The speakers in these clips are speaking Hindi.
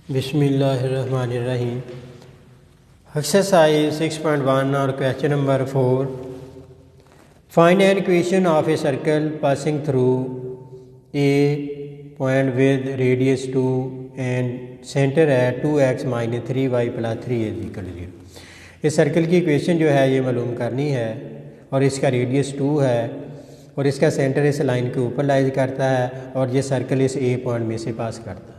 बिस्मिल्लाहिर्रहमानिर्रहीम। एक्सरसाइज 6.1 और question number 4। Find an equation of a circle passing through a point with radius 2 and centre at 2x - 3y + 3a = 0। इस सर्कल की इक्वेशन जो है ये मालूम करनी है और इसका रेडियस 2 है और इसका सेंटर इस लाइन के ऊपर लाइज करता है और ये सर्कल इस ए पॉइंट में से पास करता है।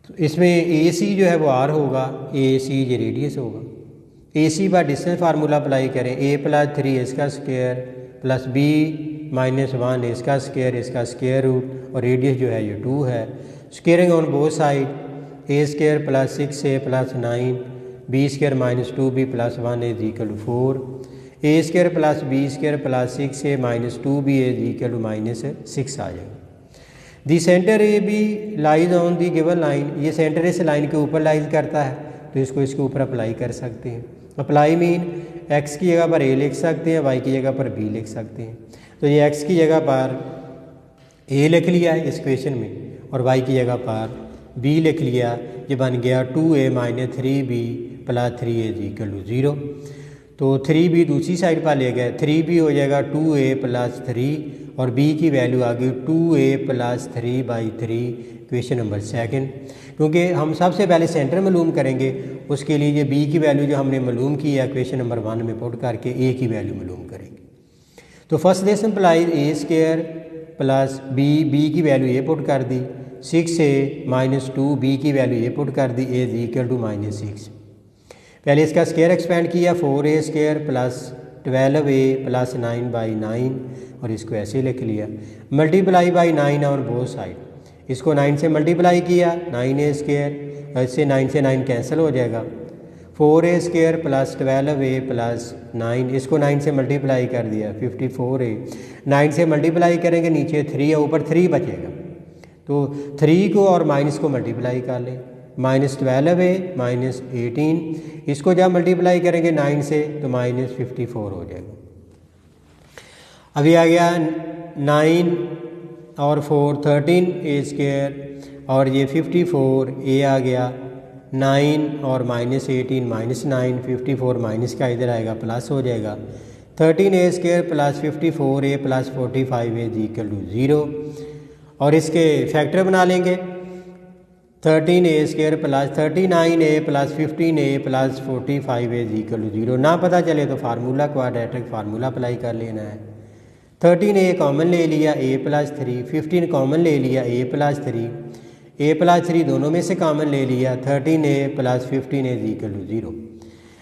तो इसमें ए सी जो है वो आर होगा, ए सी ये रेडियस होगा। ए सी बाय डिस्टेंस फार्मूला अप्लाई करें, ए + 3 इसका स्क्वायर प्लस बी -1 इसका स्क्वायर, इसका स्क्वायर रूट और रेडियस जो है ये 2 है। Squaring on both side, a² + 6a + 9 b² - 2b + 1 = 4, a² + b² + 6a - 2b -6 आ जाएगा। The centre a b lies on the given line, ये सेंटर इस लाइन के ऊपर लाइज करता है तो इसको इसके ऊपर अप्लाई कर सकते हैं। अप्लाई मीन एक्स की जगह पर ए लिख सकते हैं, वाई की जगह पर बी लिख सकते हैं। तो ये एक्स की जगह पर ए लिख लिया है इस इक्वेशन में और वाई की जगह पर बी लिख लिया। ये बन गया 2a - 3b + 3a = 0। तो 3b दूसरी साइड पर ले गए, 3b हो जाएगा 2a + 3 और b की वैल्यू आ गई 2a + 3/3, इक्वेशन नंबर 2। क्योंकि हम सबसे पहले सेंटर मालूम करेंगे, उसके लिए ये b की वैल्यू जो हमने मालूम की है इक्वेशन नंबर 1 में पुट करके a की वैल्यू मालूम करेंगे। तो first this implies a² + b की वैल्यू ये पुट कर दी, 6a - 2 b की वैल्यू ये पुट कर दी, a = -6। पहले इसका स्क्वायर एक्सपेंड किया, 4a² + 12a + 9/9 और इसको ऐसे लिख लिया। Multiply by 9 on both side, इसको 9 से मल्टीप्लाई किया, 9a², ऐसे 9 से 9 कैंसिल हो जाएगा। 4a² + 12a + 9, इसको 9 से मल्टीप्लाई कर दिया, 54a। 9 से मल्टीप्लाई करेंगे, नीचे 3 है, ऊपर 3 बचेगा। तो 3 को और माइनस को मल्टीप्लाई कर लें, -12a - 18, इसको जब मल्टीप्लाई करेंगे 9 से तो -54 हो जाएगा। अभी आ गया 9 और 4 13a² और ये 54a आ गया। 9 और -18 -9, 54 माइनस का इधर आएगा प्लस हो जाएगा। 13a² + 54a + 45a = 0 और इसके फैक्टर बना लेंगे। 13a² + 39a + 15a + 45a = 0। ना पता चले तो फार्मूला क्वाड्रेटिक फार्मूला अप्लाई कर लेना है। 13a कॉमन ले लिया, a + 3, 15 कॉमन ले लिया, a + 3, a + 3 दोनों में से कॉमन ले लिया, 13a + 15a = 0।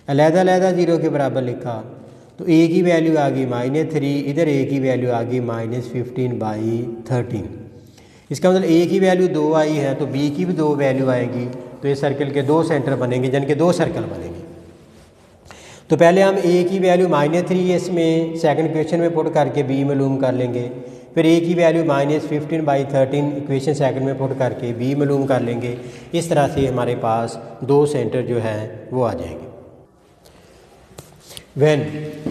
अलहदा 0 के बराबर लिखा तो a की वैल्यू आ गई -3, इधर a की वैल्यू आ गई -15/13। इसका मतलब a की वैल्यू 2 आई है तो b की भी 2 वैल्यू आएगी, तो ये सर्कल के 2 सेंटर बनेंगे, यानी कि 2 सर्कल बनेंगे। तो पहले हम a की वैल्यू -3 इसमें सेकंड क्वेश्चन में पुट करके b मालूम कर लेंगे, फिर a की वैल्यू -15/13 इक्वेशन सेकंड में पुट करके b मालूम कर लेंगे। इस तरह से हमारे पास 2 सेंटर जो हैं वो आ जाएंगे। व्हेन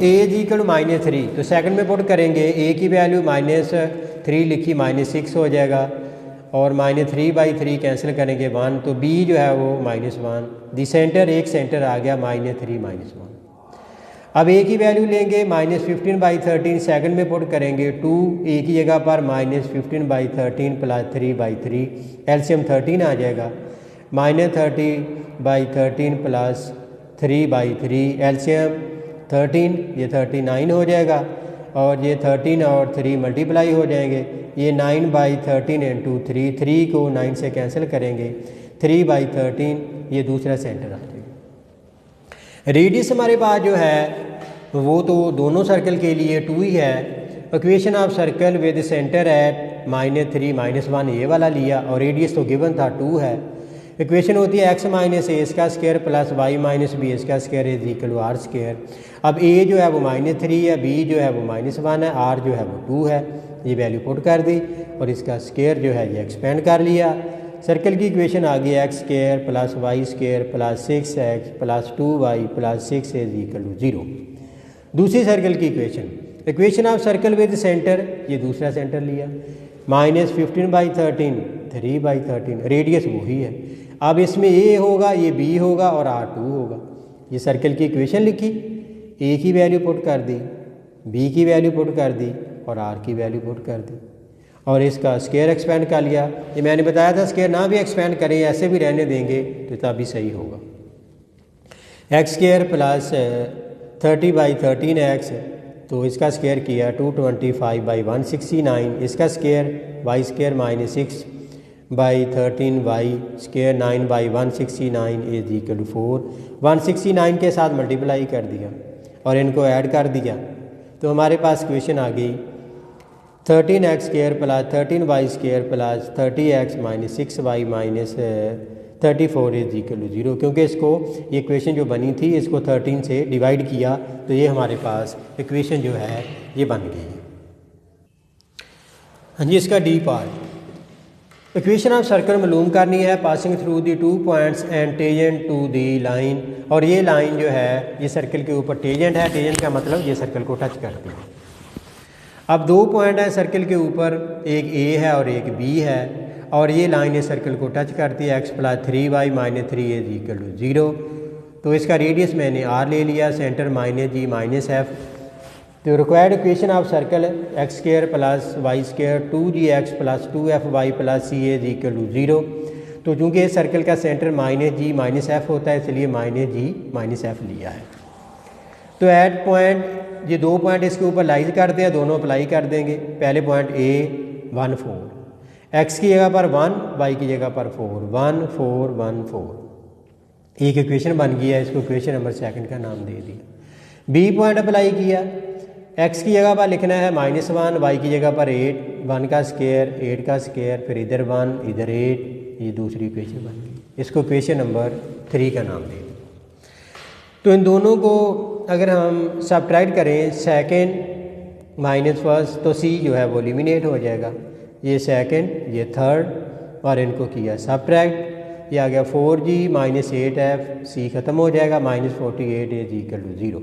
a = -3 तो सेकंड में पुट करेंगे, a की वैल्यू -3 लिखी, -6 हो जाएगा और -3/3 कैंसिल करेंगे 1, तो b जो है वो -1। दी सेंटर एक सेंटर आ गया -3 -1। अब a की वैल्यू लेंगे -15/13 सेकंड में पुट करेंगे, 2 a की जगह पर -15/13 + 3/3, एलसीएम 13 आ जाएगा। -30/13 + 3/3, एलसीएम 13, ये 39 हो जाएगा और ये 13 और 3 मल्टीप्लाई हो जाएंगे, ये 9/13 × 3, 3 को 9 से कैंसिल करेंगे, 3/13, ये दूसरा सेंटर आ जाएगा। रेडियस हमारे पास जो है वो तो दोनों सर्कल के लिए 2 ही है। Equation of circle with centre eight -3 -1 ये वाला लिया और रेडियस तो गिवन था 2 है। इक्वेशन होती है x - a इसका स्क्वायर प्लस y - b इसका स्क्वायर = r²। अब a जो है वो -3 है, b जो है वो -1 है, r जो है वो 2 है, ये वैल्यू पुट कर दी और इसका स्क्वायर जो है ये एक्सपेंड कर लिया। सर्कल की इक्वेशन आ गई x² + y² + 6x + 2y + 6a = 0। दूसरी सर्कल की equation of circle with centre, ये दूसरा सेंटर लिया, -15/13 3/13, रेडियस वही है। अब इसमें ए होगा, ये बी होगा और R2 होगा। ये सर्कल की इक्वेशन लिखी, ए की वैल्यू पुट कर दी, बी की वैल्यू पुट कर दी और आर की वैल्यू पुट कर दी और इसका स्क्वायर एक्सपेंड कर लिया। ये मैंने बताया था स्क्वायर ना भी एक्सपेंड करें, ऐसे भी रहने देंगे तो तभी सही होगा। एक्स स्क्वायर प्लस 30/13x, तो इसका स्क्वायर किया 225/169, इसका square y square minus 6/13y square 9/169 is equal to 4। 169 के साथ मल्टीप्लाई कर दिया और इनको ऐड कर दिया तो हमारे पास इक्वेशन आ गई 13x square plus 13y square plus 30x minus 6y minus 34 is equal to 0। क्योंकि इसको ये इक्वेशन जो बनी थी इसको 13 से डिवाइड किया तो ये हमारे पास इक्वेशन जो है ये बन गई। हाँ जी, इसका D part, equation of circle मालूम करनी है passing through the 2 points and tangent to the line. और ये लाइन जो है ये सर्कल के ऊपर टेजेंट है, टेजेंट का मतलब ये सर्कल को टच करती है। अब 2 पॉइंट है सर्कल के ऊपर, एक ए है और एक बी है और ये लाइन इस सर्कल को टच करती है। x plus 3y minus 3 is equal to 0। तो इसका रेडियस मैंने r ले लिया, centre minus g minus f। तो required equation of circle x square plus y square 2gx plus 2fy plus c is equal to 0। तो चूँकि इस सर्कल का centre minus g minus f होता है इसलिए माइनस g माइनस f लिया है। तो एट पॉइंट ये 2 पॉइंट इसके ऊपर लाइज करते हैं, दोनों अप्लाई कर देंगे। पहले पॉइंट A 1 4, x की जगह पर 1, y की जगह पर 4, 1 4 1 4। एक इक्वेशन बन गया, इसको इक्वेशन नंबर सेकंड का नाम दे दिया। B पॉइंट अप्लाई किया, x की जगह पर लिखना है -1, y की जगह पर 8, 1 का स्क्वायर 8 का स्क्वायर, फिर इधर 1 इधर 8, ये दूसरी इक्वेशन बन गई। इसको इक्वेशन नंबर 3 का नाम दे दिया। तो इन दोनों को अगर हम सब्ट्रैक्ट करें सेकंड माइनस फर्स्ट तो c जो है वो एलिमिनेट हो जाएगा। ये सेकंड ये थर्ड और इनको किया सब्ट्रैक्ट, ये आ गया 4g माइनस 8f, c ख़त्म हो जाएगा, -48 इज इक्वल टू 0।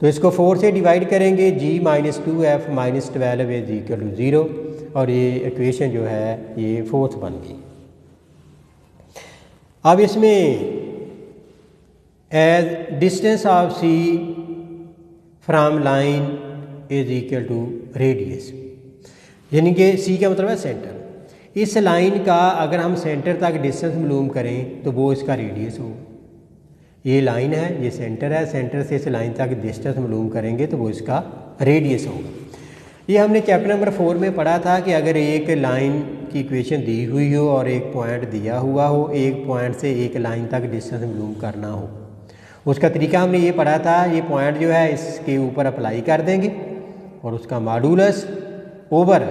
तो इसको 4 से डिवाइड करेंगे, g minus 2f minus 12 is equal to 0 और ये इक्वेशन जो है ये फोर्थ बन गई। अब इसमें as distance of c from line is equal to radius, यानी कि c का मतलब है सेंटर। इस लाइन का अगर हम सेंटर तक डिस्टेंस मालूम करें तो वो इसका रेडियस होगा। ये लाइन है, ये सेंटर है, सेंटर से इस लाइन तक डिस्टेंस मालूम करेंगे तो वो इसका रेडियस होगा। ये हमने चैप्टर नंबर 4 में पढ़ा था कि अगर एक लाइन की इक्वेशन दी हुई हो और एक पॉइंट दिया हुआ हो, एक पॉइंट से एक लाइन तक डिस्टेंस मालूम करना हो, उसका तरीका हमने ये पढ़ा था। ये पॉइंट जो है इसके ऊपर अप्लाई कर देंगे और उसका मॉडुलस ओवर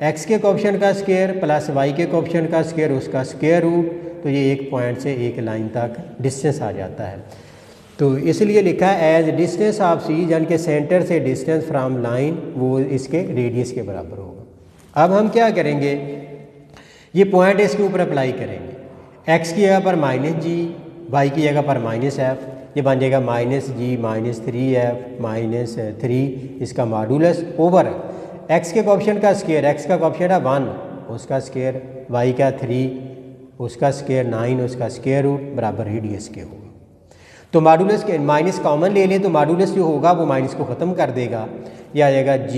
x के कोएफिशिएंट का स्क्वायर प्लस y के कोएफिशिएंट का स्क्वायर, उसका स्क्वायर रूट, तो ये एक पॉइंट से एक लाइन तक डिस्टेंस आ जाता है। तो इसलिए लिखा है एज डिस्टेंस ऑफ c, यानी कि सेंटर से डिस्टेंस फ्रॉम लाइन वो इसके रेडियस के बराबर होगा। अब हम क्या करेंगे, ये पॉइंट इसके ऊपर अप्लाई करेंगे। x की जगह पर -g, y की जगह पर -f, ये बन जाएगा -g माइनस 3f माइनस 3, इसका मॉडुलस ओवर x के कोएफिशिएंट का स्क्वायर, x का कोएफिशिएंट है 1, उसका स्क्वायर, y का 3, उसका स्क्वायर 9, उसका स्क्वायर रूट बराबर रेडियस के होगा। तो मॉडुलस के माइनस कॉमन ले लें तो मॉडुलस जो होगा वो माइनस को ख़त्म कर देगा। यह आ जाएगा g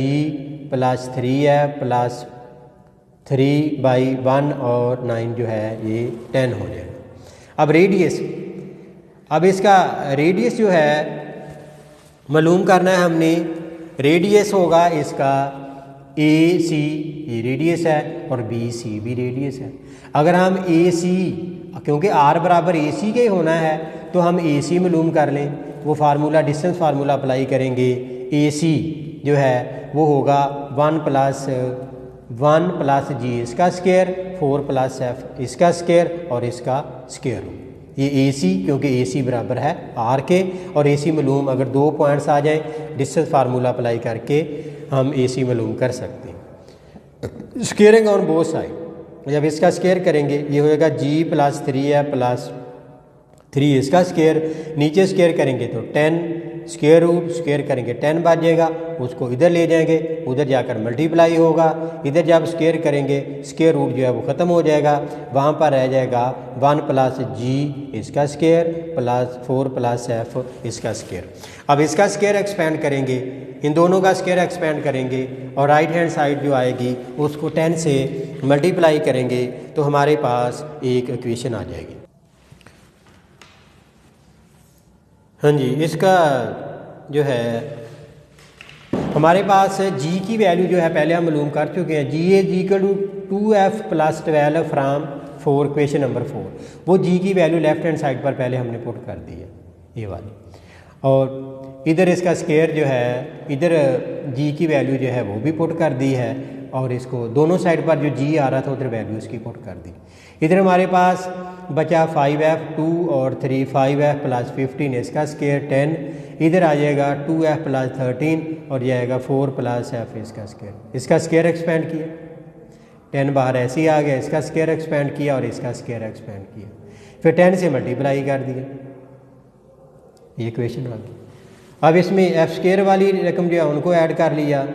प्लस 3f प्लस 3/1 और 9 जो है ये 10 हो जाएगा। अब रेडियस, अब इसका रेडियस जो है मालूम करना है हमने। रेडियस होगा इसका AC, ये रेडियस है, और BC भी रेडियस है। अगर हम AC, क्योंकि R बराबर AC के होना है तो हम AC मालूम कर लें। वो फार्मूला डिस्टेंस फार्मूला अप्लाई करेंगे। AC जो है वो होगा 1 प्लस g इसका स्क्वायर, 4 प्लस f इसका स्क्वायर और इसका स्क्वायर रूट। ये AC, क्योंकि AC बराबर है R के, और AC मालूम अगर 2 पॉइंट्स आ जाएं डिस्टेंस फार्मूला अप्लाई करके हम AC मालूम कर सकते हैं। स्क्वेयरिंग ऑन बोथ साइड, जब इसका स्क्वायर करेंगे ये हो जाएगा g प्लस 3f प्लस 3 इसका स्क्वायर, नीचे स्क्वायर करेंगे तो 10 स्क्वायर रूट स्क्वायर करेंगे 10 बचेगा, उसको इधर ले जाएंगे, उधर जाकर मल्टीप्लाई होगा, इधर जब स्क्वायर करेंगे स्क्वायर रूट जो है वो ख़त्म हो जाएगा, वहाँ पर रह जाएगा 1 प्लस जी इसका स्क्वायर प्लस 4 प्लस एफ इसका स्क्वायर। अब इसका स्क्वायर एक्सपेंड करेंगे, इन दोनों का स्क्वायर एक्सपेंड करेंगे और राइट हैंड साइड जो आएगी उसको 10 से मल्टीप्लाई करेंगे तो हमारे पास एक इक्वेशन आ जाएगी। हाँ जी, इसका जो है हमारे पास जी की वैल्यू जो है पहले हम मालूम कर चुके हैं, g is equal to 2f plus 12 from 4 question number 4। वो जी की वैल्यू लेफ्ट हैंड साइड पर पहले हमने पुट कर दी है ये वाली, और इधर इसका स्क्वायर जो है इधर जी की वैल्यू जो है वो भी पुट कर दी है, और इसको दोनों साइड पर जो जी आ रहा था उधर वैल्यू इसकी पुट कर दी। इधर हमारे पास बचा 5f 2 और 3 5f प्लस 15 इसका स्क्वायर 10, इधर आ जाएगा 2f प्लस 13 और ये आएगा 4 प्लस f इसका स्क्वायर। इसका स्क्वायर एक्सपेंड किया, 10 बाहर ऐसे ही आ गया, इसका स्क्वायर एक्सपेंड किया और इसका स्क्वायर एक्सपेंड किया, फिर 10 से मल्टीप्लाई कर दिया, ये इक्वेशन आ गई। अब इसमें एफ स्क्वायर वाली रकम जो है उनको ऐड कर लिया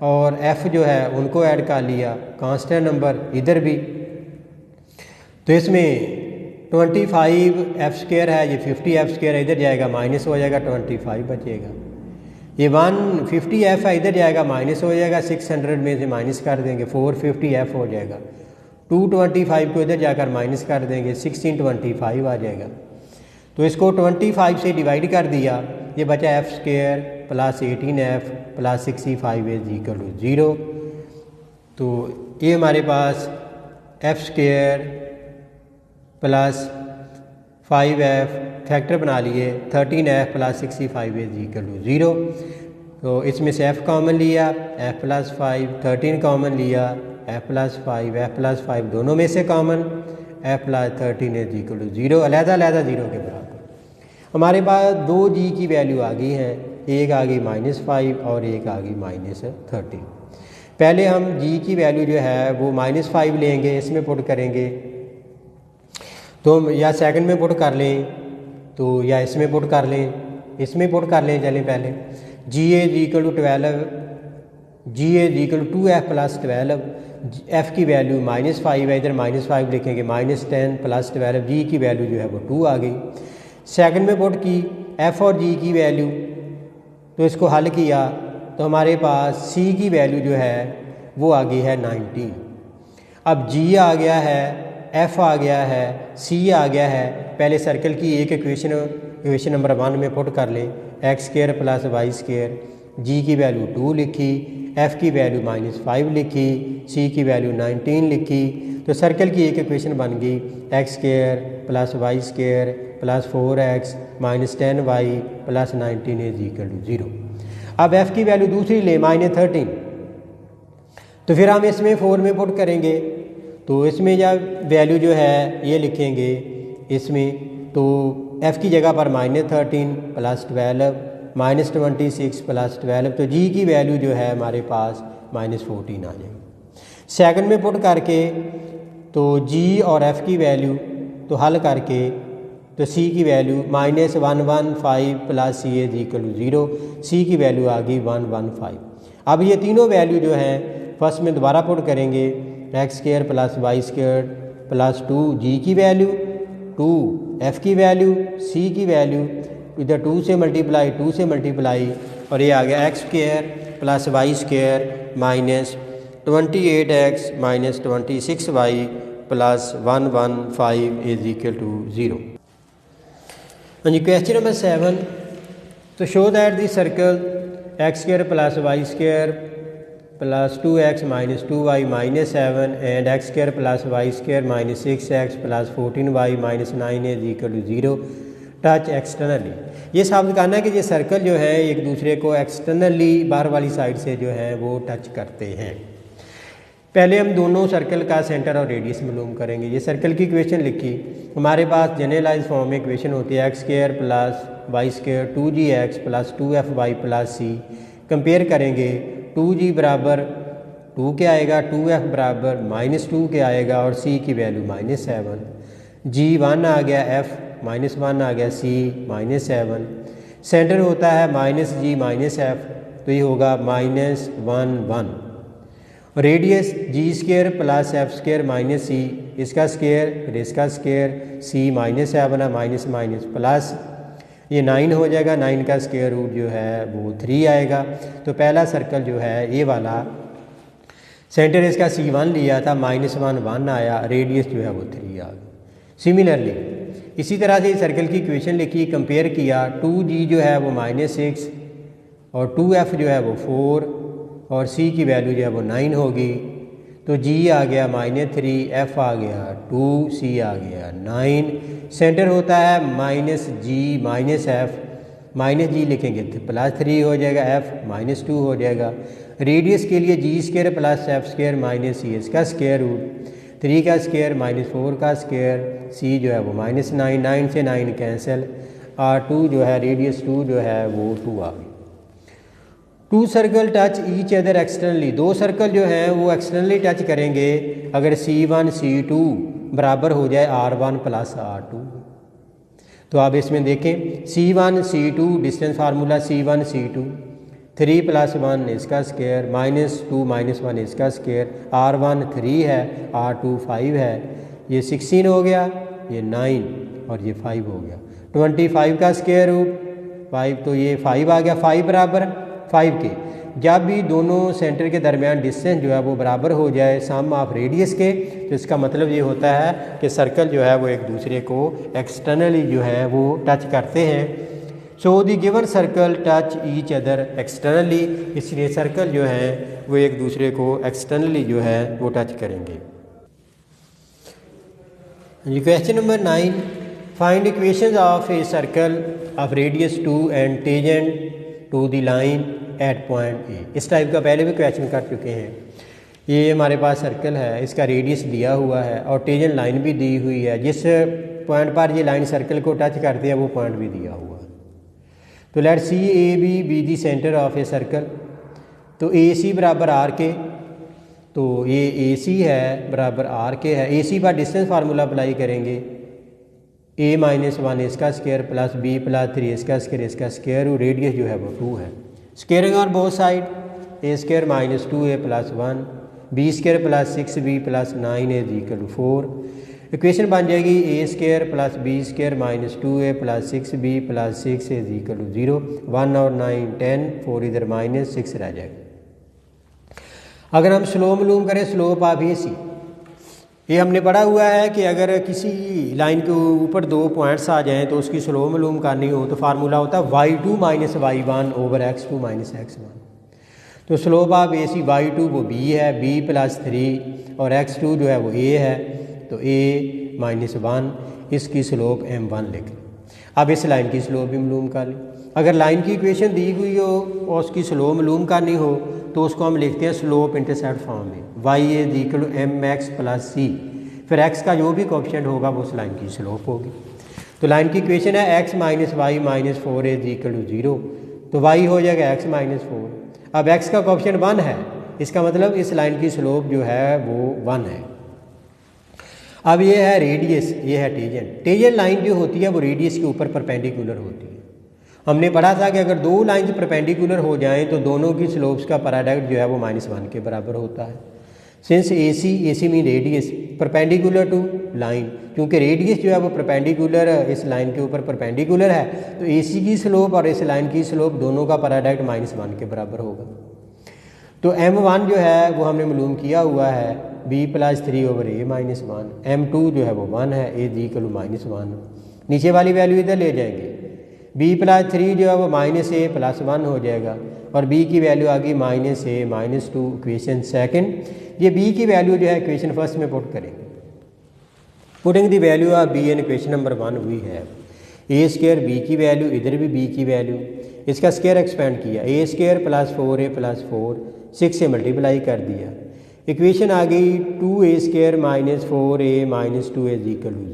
और एफ जो है उनको ऐड कर लिया, कांस्टेंट नंबर इधर भी, तो इसमें 25 एफ स्क्वायर है, ये 50 एफ स्क्वायर है, इधर जाएगा माइनस हो जाएगा 25 बचेगा, ये 150 एफ है इधर जाएगा माइनस हो जाएगा, 600 में से माइनस कर देंगे 450 एफ हो जाएगा, 225 को इधर जाकर माइनस कर देंगे 1625 आ जाएगा। तो इसको 25 से डिवाइड कर दिया, ये बचा f square plus 18f plus 65 is equal to 0। तो ये हमारे पास f square plus 5f factor बना लिए 13f plus 65 is equal to 0। तो इसमें से f कॉमन लिया, f प्लस 5, 13 कॉमन लिया, f प्लस 5, f प्लस 5 दोनों में से common, f plus 13 is equal to 0, अलहदा अलहदा 0 के बराबर। हमारे पास 2g की वैल्यू आ गई है, एक आ गई -5 और एक आ गई -13। पहले हम g की वैल्यू जो है वो -5 लेंगे, इसमें पुट करेंगे, तो हम या सेकंड में पुट कर लें तो या इसमें पुट कर लें, इसमें पुट कर लें। चलें पहले g is equal to 12, g is equal to 2f plus 12, f की वैल्यू -5 है, इधर -5 लिखेंगे, -10 प्लस 12, g की वैल्यू जो है वो 2 आ गई। सेकंड में पुट की f और g की वैल्यू, तो इसको हल किया तो हमारे पास c की वैल्यू जो है वो आ गई है 19। अब g आ गया है, f आ गया है, c आ गया है, पहले सर्कल की एक इक्वेशन नंबर 1 में पुट कर ले, x square plus y square, g की वैल्यू 2 लिखी, f की वैल्यू -5 लिखी, c की वैल्यू 19 लिखी, तो सर्कल की एक इक्वेशन बन गई x square plus y square plus 4x minus 10y plus 19 is equal to 0। अब f की वैल्यू दूसरी ले -13, तो फिर हम इसमें 4 में पुट करेंगे, तो इसमें जब वैल्यू जो है ये लिखेंगे इसमें, तो f की जगह पर -13 प्लस 12 -26 प्लस 12, तो g की वैल्यू जो है हमारे पास -14 आ जाएगी। सेकंड में पुट करके तो g और f की वैल्यू तो हल करके तो c की value -115 plus c is equal to 0, c की वैल्यू आ गई 115। अब ये तीनों वैल्यू जो हैं फर्स्ट में दोबारा पुट करेंगे, x square plus y square plus 2 g की वैल्यू 2, f की वैल्यू, c की वैल्यू, इधर 2 से मल्टीप्लाई और ये आ गया x square plus y square minus 28x minus 26y plus 115 is equal to 0। हाँ जी, क्वेश्चन नंबर 7, तो show that the circle x square plus y square plus 2x minus 2y minus 7 and x square plus y square minus 6x plus 14y minus 9 is equal to 0 touch externally. ये साबित करना है कि ये सर्कल जो है एक दूसरे को एक्सटर्नली बाहर वाली साइड से जो है वो टच करते हैं। पहले हम दोनों सर्कल का सेंटर और रेडियस मालूम करेंगे। ये सर्कल की इक्वेशन लिखी, हमारे पास जनरलाइज फॉर्म में इक्वेशन होती है x square plus y square 2gx plus 2fy plus c। Compare करेंगे 2g बराबर 2 के आएगा, 2f बराबर -2 के आएगा और c की वैल्यू -7, g 1 आ गया, f -1 आ गया, c -7। सेंटर होता है माइनस जी माइनस एफ, तो ये होगा minus 1 1। Radius g square plus f square minus c, इसका स्क्वायर फिर इसका स्क्वायर, सी माइनस है बना माइनस माइनस प्लस, ये 9 हो जाएगा, 9 का स्क्वायर रूट जो है वो 3 आएगा। तो पहला सर्कल जो है ये वाला सेंटर इसका C1 लिया था, -1 1 आया, रेडियस जो है वो 3 आ गया। सिमिलरली इसी तरह से सर्कल की इक्वेशन लिखी, कंपेयर किया, 2G जो है वो -6 और 2F जो है वो 4 और C की वैल्यू जो है वो 9 होगी। तो G आ गया -3, F आ गया 2, C आ गया 9। सेंटर होता है -G -F, -G लिखेंगे तो +3 हो जाएगा, F -2 हो जाएगा। रेडियस के लिए g square plus f square minus c, इसका स्क्वायर रूट, 3 का स्क्वायर -4 का स्क्वायर, सी जो है वो -9, 9 से 9 कैंसिल, और 2 जो है रेडियस 2 जो है वो 2 आ गई। 2 circle touch each other externally, 2 circle जो हैं वो एक्सटर्नली टच करेंगे अगर C1 C2 बराबर हो जाए R1 + R2। तो आप इसमें देखें C1 C2 distance formula C1 C2, 3 + 1 इसका स्क्वायर, -2 -1 इसका स्क्वायर, R1 3 है, R2 5 है, ये 16 हो गया, ये 9 और ये 5 हो गया। 25 का स्क्वायर रूट 5, तो ये 5 आ गया, 5 बराबर 5 के। जब भी दोनों सेंटर के दरमियान डिस्टेंस जो है वो बराबर हो जाए सम ऑफ रेडियस के, तो इसका मतलब ये होता है कि सर्कल जो है वो एक दूसरे को एक्सटर्नली जो है वो टच करते हैं। So the given circle touch each other externally, इसलिए सर्कल जो है वो एक दूसरे को एक्सटर्नली जो है वो टच करेंगे। Question number 9, find equations of a circle of radius 2 and tangent to the line at point A. इस टाइप का पहले भी क्वेश्चन कर चुके हैं। ये हमारे पास सर्कल है, इसका रेडियस दिया हुआ है और टेंजेंट लाइन भी दी हुई है, जिस पॉइंट पर ये लाइन सर्कल को टच करती है वो पॉइंट भी दिया हुआ है। तो let see A be the centre of a circle, तो ए सी बराबर आर के, तो ये ए सी है बराबर आर के है। ए सी पर डिस्टेंस फार्मूला अप्लाई करेंगे, a -1 इसका स्क्वायर प्लस b + 3 इसका स्क्वायर, इसका स्क्वायर, रेडियस जो है वो 2 है। Squaring on both side, a² -2a + 1, b² + 6b + 9a = 4। Equation बन जाएगी a² + b² -2a + 6b + 6a = 0। 1 और 9 10, 4 इधर -6 रह जाएगा। अगर हम स्लोप मालूम करें, स्लोप ऑफ ए सी, ये हमने पढ़ा हुआ है कि अगर किसी लाइन के ऊपर 2 पॉइंट्स आ जाएं तो उसकी स्लोप मालूम करनी हो तो फार्मूला होता है y2 - y1 / x2 - x1। तो slope of A C y2 वो b है, b + 3 और x2 जो है वो a है, तो a - 1, इसकी स्लोप m1 लिख लें। अब इस लाइन की स्लोप भी मालूम कर लें। अगर लाइन की इक्वेशन दी हुई हो और उसकी स्लोप मालूम करनी हो तो उसको हम लिखते हैं स्लोप इंटरसेप्ट फॉर्म में, y = mx + c, फिर x का जो भी कोएफिशिएंट होगा वो उस लाइन की स्लोप होगी। तो लाइन की इक्वेशन है x - y - 4a = 0, तो y हो जाएगा x - 4। अब x का कोएफिशिएंट 1 है, इसका मतलब इस लाइन की स्लोप जो है वो 1 है। अब ये है रेडियस, ये है टेंजेंट। टेंजेंट लाइन जो होती है वो रेडियस के ऊपर परपेंडिकुलर होती है। हमने पढ़ा था कि अगर 2 लाइन्स परपेंडिकुलर हो जाएं तो दोनों की स्लोप्स का प्रोडक्ट जो है वो -1 के बराबर होता है। Since A C mean radius perpendicular to line, क्योंकि रेडियस जो है वो परपेंडिकुलर इस लाइन के ऊपर परपेंडिकुलर है, तो ए सी की स्लोप और इस लाइन की स्लोप दोनों का प्रोडक्ट -1 के बराबर होगा। तो m1 जो है वो हमने मालूम किया हुआ है b + 3/a - 1, m2 जो है वो 1 है, a = -1। नीचे वाली वैल्यू इधर ले जाएंगे, b + 3 जो है वो -a + 1 हो जाएगा और b की वैल्यू आ गई -a - 2, इक्वेशन सेकंड। ये b की वैल्यू जो है इक्वेशन फर्स्ट में पुट करेंगे। Putting the value of b in equation number 1 हुई है a² b की वैल्यू, इधर भी b की वैल्यू, इसका स्क्वायर एक्सपेंड किया, a² + 4a + 4, 6 से मल्टीप्लाई कर दिया, इक्वेशन आ गई 2a² - 4a - 2a =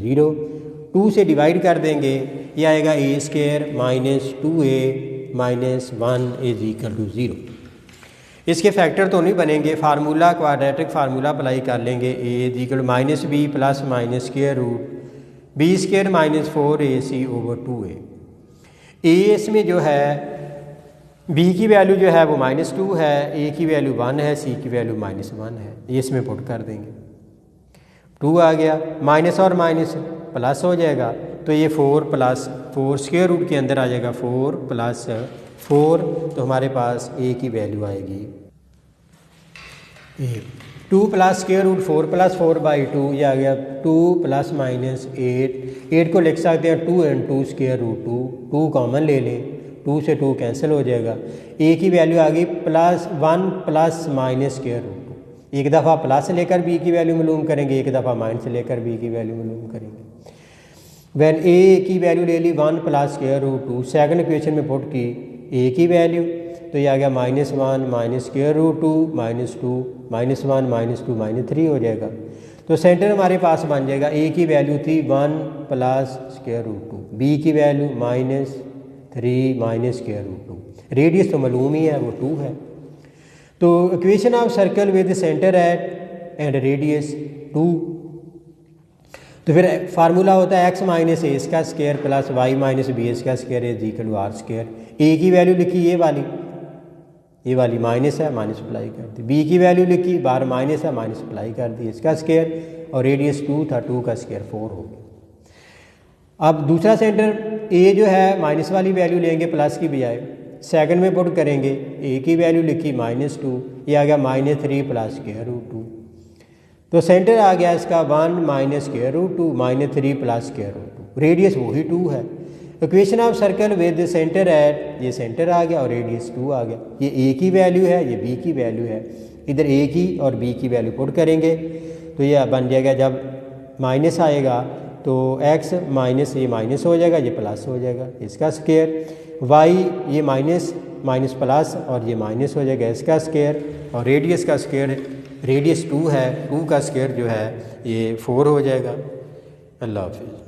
0। 2 से डिवाइड कर देंगे, ये आएगा a² - 2a - 1a = 0। इसके फैक्टर तो नहीं बनेंगे, फार्मूला क्वाड्रेटिक फार्मूला अप्लाई कर लेंगे, a = -b + -√b² - 4ac/2a। S में जो है बी की वैल्यू जो है वो -2 है, ए की वैल्यू 1 है, सी की वैल्यू -1 है। ये इसमें पुट कर देंगे, 2 आ गया, माइनस और माइनस प्लस हो जाएगा, तो ये 4 + 4 स्क्वायर रूट के अंदर आ जाएगा 4 + 4, तो हमारे पास ए की वैल्यू आएगी 2 + स्क्वायर रूट 4 + 4/2, ये आ गया 2 ± 8 को लिख सकते हैं 2 × 2 स्क्वायर रूट 2 कॉमन ले लें, 2 से 2 कैंसिल हो जाएगा। ए की वैल्यू आ गई +1 ± स्क्वायर रूट 2, एक दफ़ा प्लस लेकर बी की वैल्यू मालूम करेंगे, एक दफ़ा माइनस लेकर बी की वैल्यू मालूम करेंगे। वैन ए की वैल्यू ले ली 1 + स्क्वायर रूट 2, सेकंड इक्वेशन में पुट की ए की वैल्यू, तो ये आ गया -1 - स्क्वायर रूट 2 -2 -1 -2 -3 हो जाएगा। तो सेंटर हमारे पास बन जाएगा, ए की वैल्यू थी 1 + स्क्वायर रूट 2, बी की वैल्यू -3 - स्क्वायर रूट 2, रेडियस तो मालूम ही है वो 2 है। तो equation of circle with centre eight and radius 2, तो फिर फार्मूला होता है x - a इसका स्क्वायर + y - b इसका स्क्वायर = r²। ए की वैल्यू लिखी ये वाली माइनस है, माइनस अप्लाई कर दी, बी की वैल्यू लिखी बार माइनस है, माइनस अप्लाई कर दी, इसका स्क्वायर, और रेडियस 2 था, 2 का स्क्वायर 4 हो गया। अब दूसरा सेंटर ए जो है माइनस वाली वैल्यू लेंगे प्लस की बजाय, सेकंड में पुट करेंगे, ए की वैल्यू लिखी -2, ये आ गया -3 + स्क्वायर रूट 2, तो सेंटर आ गया इसका 1 - square root 2 -3 + square root 2, radius वही 2 है। Equation of circle with centre at, ये सेंटर आ गया और रेडियस 2 आ गया, ये ए की वैल्यू है, ये बी की वैल्यू है, इधर ए की और बी की वैल्यू पुट करेंगे, तो ये बन जाएगा, जब माइनस आएगा तो x माइनस ये माइनस हो जाएगा, ये प्लस हो जाएगा, इसका स्क्वायर, y ये माइनस प्लस और ये माइनस हो जाएगा, इसका स्क्वायर, और रेडियस का स्क्वायर, रेडियस 2 है, 2 का स्क्वायर जो है ये 4 हो जाएगा। अल्लाह हाफिज़।